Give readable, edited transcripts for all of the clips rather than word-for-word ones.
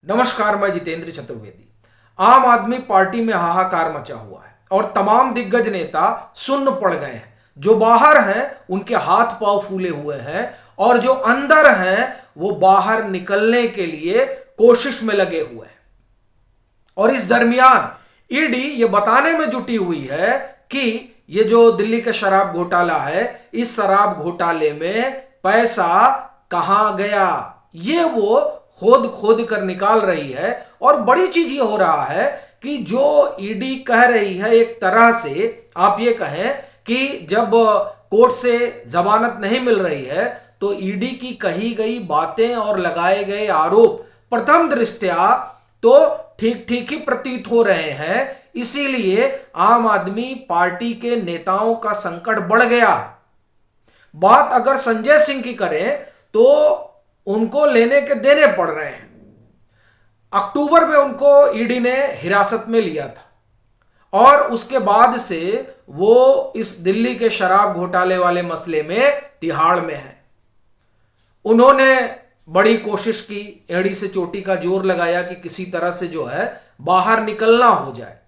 नमस्कार, मैं जितेंद्र चतुर्वेदी। आम आदमी पार्टी में हाहाकार मचा हुआ है और तमाम दिग्गज नेता सुन्न पड़ गए हैं। जो बाहर हैं उनके हाथ पांव फूले हुए हैं और जो अंदर हैं वो बाहर निकलने के लिए कोशिश में लगे हुए हैं। और इस दरमियान ईडी ये बताने में जुटी हुई है कि ये जो दिल्ली का शराब घोटाला है, इस शराब घोटाले में पैसा कहां गया, ये वो खोद खोद कर निकाल रही है। और बड़ी चीज ये हो रहा है कि जो ईडी कह रही है, एक तरह से आप ये कहें कि जब कोर्ट से जमानत नहीं मिल रही है तो ईडी की कही गई बातें और लगाए गए आरोप प्रथम दृष्टया तो ठीक ठीक ही प्रतीत हो रहे हैं। इसीलिए आम आदमी पार्टी के नेताओं का संकट बढ़ गया। बात अगर संजय सिंह की करें तो उनको लेने के देने पड़ रहे हैं। अक्टूबर में उनको ईडी ने हिरासत में लिया था और उसके बाद से वो इस दिल्ली के शराब घोटाले वाले मसले में तिहाड़ में है। उन्होंने बड़ी कोशिश की, एड़ी से चोटी का जोर लगाया कि किसी तरह से जो है बाहर निकलना हो जाए,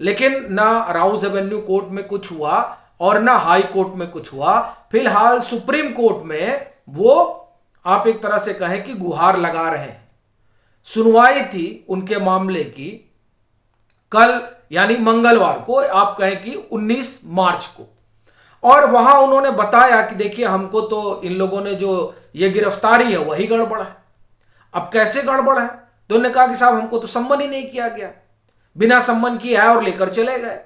लेकिन ना राउज एवेन्यू कोर्ट में कुछ हुआ और ना हाई कोर्ट में कुछ हुआ। फिलहाल सुप्रीम कोर्ट में वो आप एक तरह से कहें कि गुहार लगा रहे हैं। सुनवाई थी उनके मामले की कल, यानी मंगलवार को, आप कहें कि 19 मार्च को। और वहां उन्होंने बताया कि देखिए, हमको तो इन लोगों ने जो ये गिरफ्तारी है वही गड़बड़ है। अब कैसे गड़बड़ है? तो उन्होंने कहा कि साहब हमको तो सम्मन ही नहीं किया गया, बिना सम्मन किए आए और लेकर चले गए।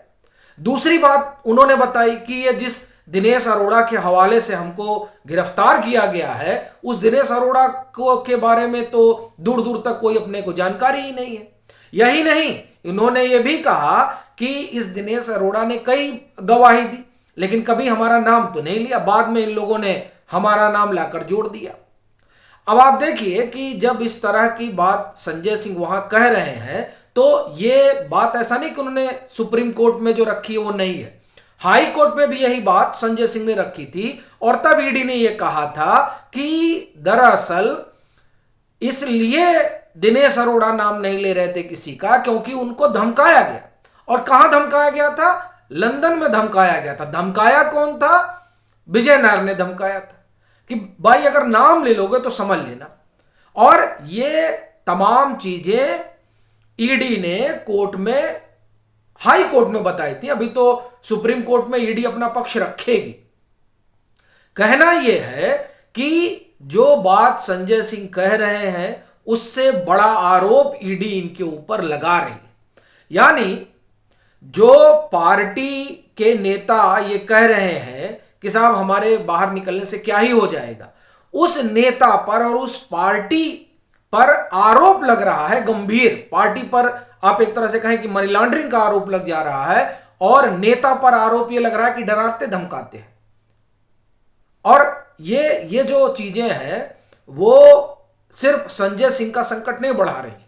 दूसरी बात उन्होंने बताई कि ये जिस दिनेश अरोड़ा के हवाले से हमको गिरफ्तार किया गया है, उस दिनेश अरोड़ा को के बारे में तो दूर दूर तक कोई अपने को जानकारी ही नहीं है। यही नहीं, इन्होंने ये भी कहा कि इस दिनेश अरोड़ा ने कई गवाही दी लेकिन कभी हमारा नाम तो नहीं लिया। बाद में इन लोगों ने हमारा नाम लाकर जोड़ दिया। अब आप देखिए कि जब इस तरह की बात संजय सिंह वहां कह रहे हैं तो ये बात ऐसा नहीं कि उन्होंने सुप्रीम कोर्ट में जो रखी है वो नहीं है, हाई कोर्ट में भी यही बात संजय सिंह ने रखी थी। और तब ईडी ने यह कहा था कि दरअसल इसलिए दिनेश अरोड़ा नाम नहीं ले रहे थे किसी का क्योंकि उनको धमकाया गया। और कहां धमकाया गया था? लंदन में धमकाया गया था। धमकाया कौन था? विजय नायर ने धमकाया था कि भाई अगर नाम ले लोगे तो समझ लेना। और ये तमाम चीजें ईडी ने कोर्ट में, हाई कोर्ट में बताई थी। अभी तो सुप्रीम कोर्ट में ईडी अपना पक्ष रखेगी। कहना यह है कि जो बात संजय सिंह कह रहे हैं उससे बड़ा आरोप ईडी इनके ऊपर लगा रही है। यानी जो पार्टी के नेता ये कह रहे हैं कि साहब हमारे बाहर निकलने से क्या ही हो जाएगा, उस नेता पर और उस पार्टी पर आरोप लग रहा है गंभीर। पार्टी पर आप एक तरह से कहें कि मनी लॉन्ड्रिंग का आरोप लग जा रहा है और नेता पर आरोप यह लग रहा है कि डराते धमकाते हैं। और ये जो चीजें हैं वो सिर्फ संजय सिंह का संकट नहीं बढ़ा रही है,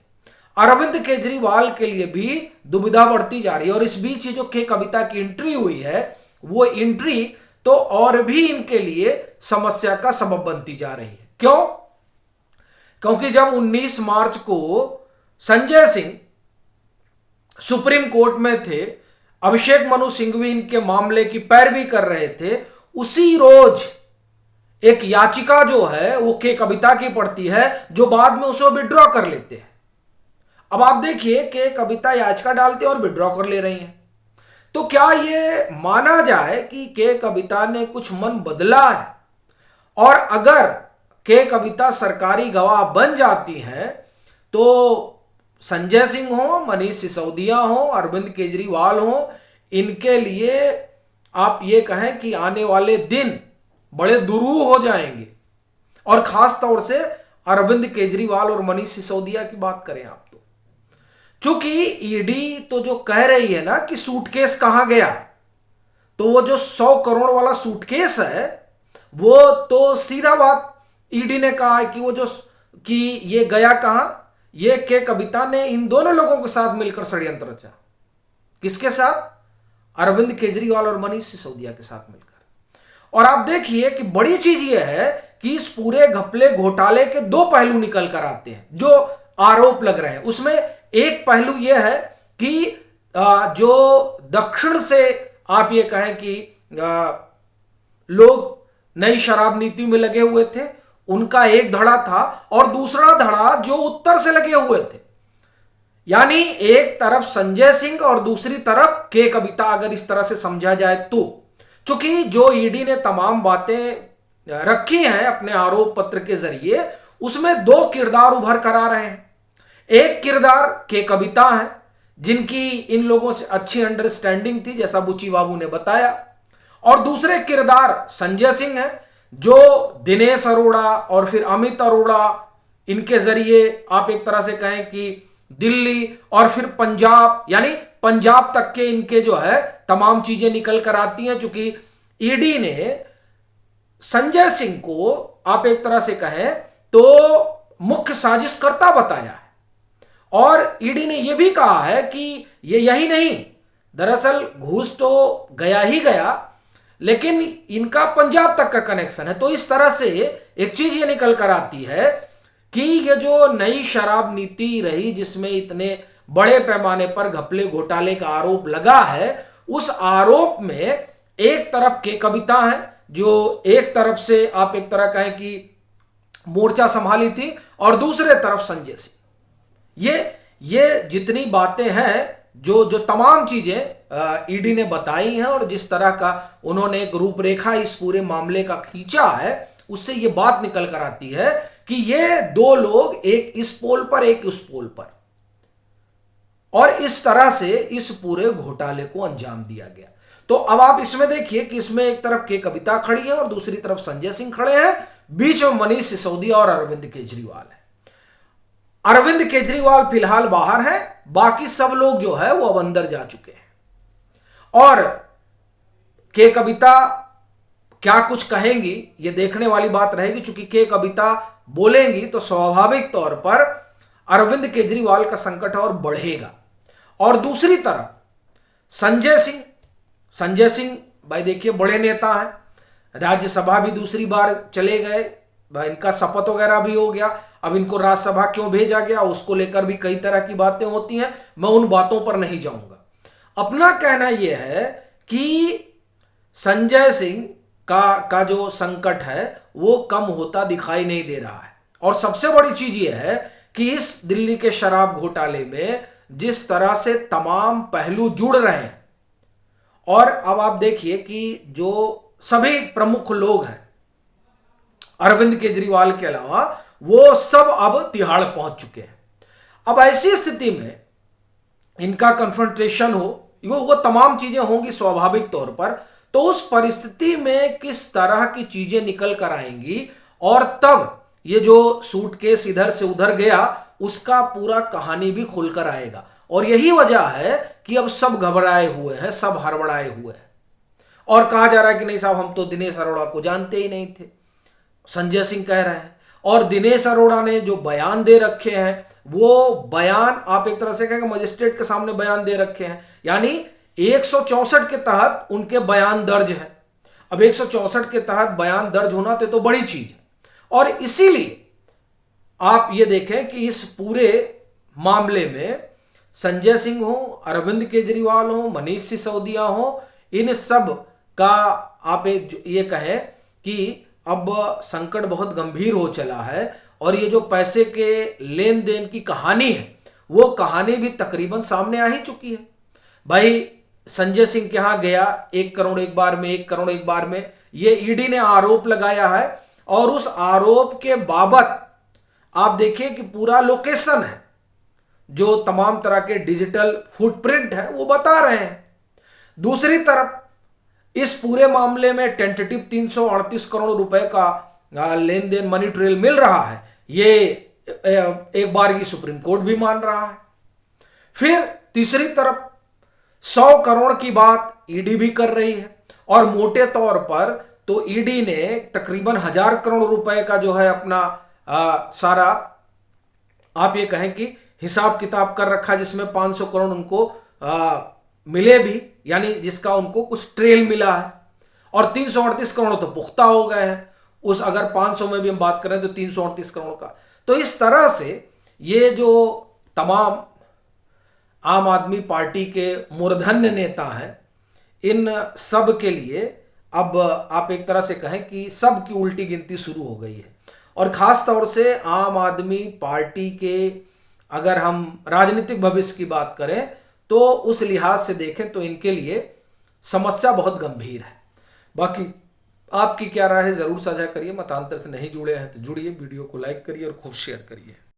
अरविंद केजरीवाल के लिए भी दुविधा बढ़ती जा रही है। और इस बीच जो के कविता की एंट्री हुई है वो एंट्री तो और भी इनके लिए समस्या का सबब बनती जा रही है। क्यों? क्योंकि जब 19 मार्च को संजय सिंह सुप्रीम कोर्ट में थे, अभिषेक मनु सिंघवी इनके मामले की पैरवी कर रहे थे, उसी रोज एक याचिका जो है वो के कविता की पड़ती है, जो बाद में उसे विड्रॉ कर लेते हैं। अब आप देखिए के कविता याचिका डालते और विड्रॉ कर ले रही हैं। तो क्या ये माना जाए कि के कविता ने कुछ मन बदला है? और अगर के कविता सरकारी गवाह बन जाती हैं तो संजय सिंह हो, मनीष सिसोदिया हो, अरविंद केजरीवाल हो, इनके लिए आप ये कहें कि आने वाले दिन बड़े दुरूह हो जाएंगे। और खास तौर से अरविंद केजरीवाल और मनीष सिसोदिया की बात करें आप तो, चूंकि ईडी तो जो कह रही है ना कि सूटकेस कहां गया, तो वो जो 100 करोड़ वाला सूटकेस है वो तो सीधा बात ईडी ने कहा है कि वो जो कि ये गया कहां, ये के कविता ने इन दोनों लोगों के साथ मिलकर षड्यंत्र रचा। किसके साथ? अरविंद केजरीवाल और मनीष सिसोदिया के साथ मिलकर। और आप देखिए कि बड़ी चीज यह है कि इस पूरे घपले घोटाले के दो पहलू निकल कर आते हैं। जो आरोप लग रहे हैं। उसमें एक पहलू यह है कि जो दक्षिण से आप ये कहें कि लोग नई शराब नीति में लगे हुए थे, उनका एक धड़ा था, और दूसरा धड़ा जो उत्तर से लगे हुए थे, यानी एक तरफ संजय सिंह और दूसरी तरफ के कविता, अगर इस तरह से समझा जाए तो। चूंकि जो ईडी ने तमाम बातें रखी हैं अपने आरोप पत्र के जरिए, उसमें दो किरदार उभर कर आ रहे हैं। एक किरदार के कविता है, जिनकी इन लोगों से अच्छी अंडरस्टैंडिंग थी, जैसा बुची बाबू ने बताया, और दूसरे किरदार संजय सिंह है, जो दिनेश अरोड़ा और फिर अमित अरोड़ा, इनके जरिए आप एक तरह से कहें कि दिल्ली और फिर पंजाब, यानी पंजाब तक के इनके जो है तमाम चीजें निकल कर आती हैं। चूंकि ईडी ने संजय सिंह को आप एक तरह से कहें तो मुख्य साजिशकर्ता बताया है, और ईडी ने यह भी कहा है कि ये यही नहीं, दरअसल घूस तो गया ही गया, लेकिन इनका पंजाब तक का कनेक्शन है। तो इस तरह से एक चीज ये निकल कर आती है कि ये जो नई शराब नीति रही, जिसमें इतने बड़े पैमाने पर घपले घोटाले का आरोप लगा है, उस आरोप में एक तरफ के कविता है, जो एक तरफ से आप एक तरह कहें कि मोर्चा संभाली थी, और दूसरे तरफ संजय सिंह। ये जितनी बातें हैं, जो तमाम चीजें ईडी ने बताई हैं, और जिस तरह का उन्होंने एक रूपरेखा इस पूरे मामले का खींचा है, उससे ये बात निकल कर आती है कि ये दो लोग, एक इस पोल पर एक उस पोल पर, और इस तरह से इस पूरे घोटाले को अंजाम दिया गया। तो अब आप इसमें देखिए कि इसमें एक तरफ के कविता खड़ी है और दूसरी तरफ संजय सिंह खड़े हैं, बीच में मनीष सिसोदिया और अरविंद केजरीवाल है। अरविंद केजरीवाल फिलहाल बाहर है, बाकी सब लोग जो है वो अब अंदर जा चुके हैं। और के कविता क्या कुछ कहेंगी, ये देखने वाली बात रहेगी। चूंकि के कविता बोलेंगी तो स्वाभाविक तौर पर अरविंद केजरीवाल का संकट और बढ़ेगा। और दूसरी तरफ संजय सिंह भाई देखिए बड़े नेता हैं, राज्यसभा भी दूसरी बार चले गए, इनका शपथ वगैरह भी हो गया। अब इनको राज्यसभा क्यों भेजा गया, उसको लेकर भी कई तरह की बातें होती हैं, मैं उन बातों पर नहीं जाऊंगा। अपना कहना यह है कि संजय सिंह का जो संकट है वो कम होता दिखाई नहीं दे रहा है। और सबसे बड़ी चीज यह है कि इस दिल्ली के शराब घोटाले में जिस तरह से तमाम पहलू जुड़ रहे हैं, और अब आप देखिए कि जो सभी प्रमुख लोग हैं अरविंद केजरीवाल के अलावा, वो सब अब तिहाड़ पहुंच चुके हैं। अब ऐसी स्थिति में इनका कन्फ्रंटेशन हो, वो तमाम चीजें होंगी स्वाभाविक तौर पर। तो उस परिस्थिति में किस तरह की चीजें निकल कर आएंगी, और तब ये जो सूटकेस इधर से उधर गया, उसका पूरा कहानी भी खुलकर आएगा। और यही वजह है कि अब सब घबराए हुए हैं, सब हड़बड़ाए हुए हैं, और कहा जा रहा है कि नहीं साहब, हम तो दिनेश अरोड़ा को जानते ही नहीं थे, संजय सिंह कह रहे हैं। और दिनेश अरोड़ा ने जो बयान दे रखे हैं, वो बयान आप एक तरह से कहेंगे मजिस्ट्रेट के सामने बयान दे रखे हैं, यानी 164 के तहत उनके बयान दर्ज है। अब 164 के तहत बयान दर्ज होना तो बड़ी चीज है। और इसीलिए आप ये देखें कि इस पूरे मामले में संजय सिंह हो, अरविंद केजरीवाल हो, मनीष सिसोदिया हो, इन सब का आप ये कहें कि अब संकट बहुत गंभीर हो चला है। और ये जो पैसे के लेन देन की कहानी है, वो कहानी भी तकरीबन सामने आ ही चुकी है। भाई संजय सिंह के यहां गया 1 करोड़ एक बार में, 1 करोड़ एक बार में, ये ईडी ने आरोप लगाया है। और उस आरोप के बाबत आप देखिए कि पूरा लोकेशन है, जो तमाम तरह के डिजिटल फुटप्रिंट है वो बता रहे हैं। दूसरी तरफ इस पूरे मामले में टेंटेटिव 338 करोड़ रुपए का लेन देन मनी ट्रेल मिल रहा है, ये एक बार की सुप्रीम कोर्ट भी मान रहा है। फिर तीसरी तरफ 100 करोड़ की बात ईडी भी कर रही है, और मोटे तौर पर तो ईडी ने तकरीबन 1000 करोड़ रुपए का जो है अपना सारा आप ये कहें कि हिसाब किताब कर रखा, जिसमें 500 करोड़ उनको मिले भी, यानी जिसका उनको कुछ ट्रेल मिला है। और 338 करोड़ तो पुख्ता हो गए हैं, उस अगर 500 में भी हम बात करें तो 338 करोड़ का। तो इस तरह से ये जो तमाम आम आदमी पार्टी के मूर्धन्य नेता हैं, इन सब के लिए अब आप एक तरह से कहें कि सब की उल्टी गिनती शुरू हो गई है। और ख़ास तौर से आम आदमी पार्टी के अगर हम राजनीतिक भविष्य की बात करें तो उस लिहाज से देखें तो इनके लिए समस्या बहुत गंभीर है। बाकी आपकी क्या राय है ज़रूर साझा करिए। मतांतर से नहीं जुड़े हैं तो जुड़िए, वीडियो को लाइक करिए और खूब शेयर करिए।